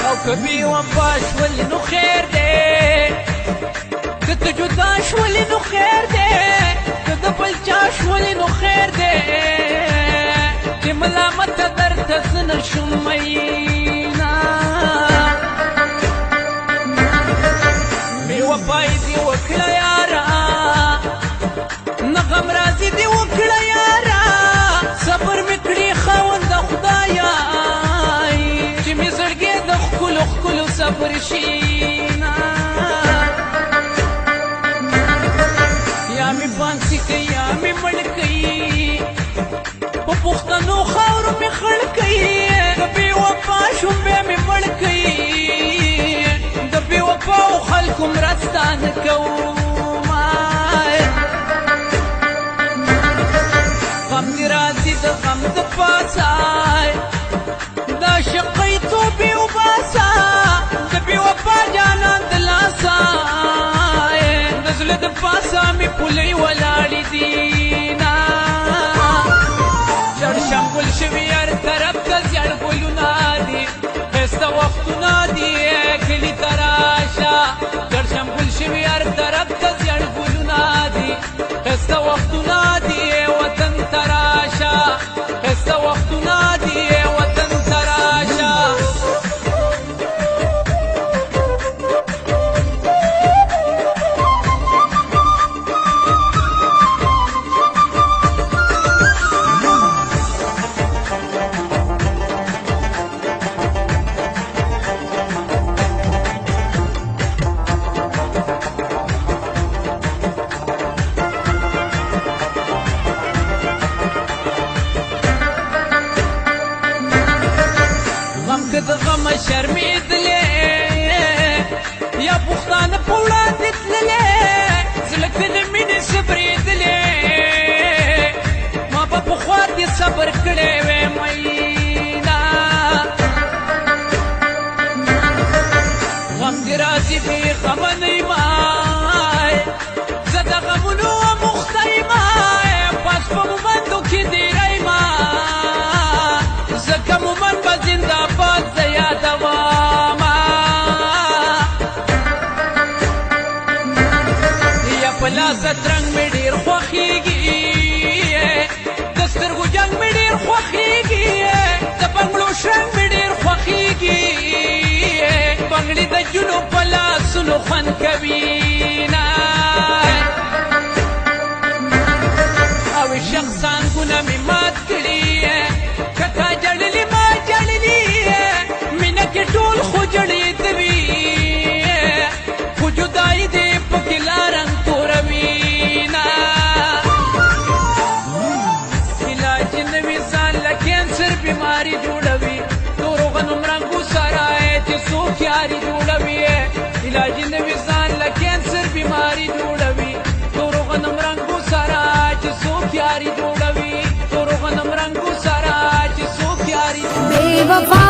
او کبي وفا شولې نو خیر دی که ته جدا شولې نو خیر دی که د بل چا شولې نو خیر دی چې ملامته درته زه نه شم مینا بې وفایي دې وکړه یاره نه غم راځي دې وکړه یاره صبر مې کړي خاونده خدایه چې مې زړګی د ښکلو ښکلو صبر شي نه یا مې پانسي کوي یا مې مړ کوي په پښتنو خاورو مې خړ کوي د بې وفا شوم بیا مې مړ کوي د بې وفاو خلکو مرسته نه کومه غم دې راځي د غم د پاسه دا شقی توبې وباسه د بې وفا جانان د لاسه د زړه د پاسه مې پولۍ ولاړې دي نه چړشم ګل شوي هر طرف ته زیړ ګلونه دي ښایسته وختونه دي کلي ته راشه چړشم ګل شوي هر طرف ته زیړ ګلونه دي ښایسته وختونه دي وطن ته راشه ښایسته وختونه دي وطن ته راشه که د غمه شرمېدلې یا پښتانه په وړاندې تللې زړه کې د مینې صبرېدلې ما به پخوا دې صبر کړی وی مینا غم دې راځي بې غمه نه یمه زه د غمونو اموخته یمه پاس په مومندو کې دیره یمه ځکه مومند به زنده‌باد زه یادومه یا په لاسه ترنګ مې ډېر خوښېږي د سترګو جنګ مې ډېر خوښېږي د بنګړو شرنګ مې ډېر خوښېږي بنګړي د جنو په لاسونو خوند کوي نه او شخصا ګونه مې مات کړي که تا جړلي ما جړلي مینه کې ټول خو جړېدوي خو جدایي دې پکې لا رنګ توروي نه علاج نه وي ځان له کینسر بیماري جوړوي تورو غنم رنګو سره چې څوک یاري جوړوي علاج نه وي ځان له کینسر بیماري جوړوي تورو غنم رنګو سره چې څوک یاري جوړوي تورو غنم رنګو سره چې څوک یاري بے وفا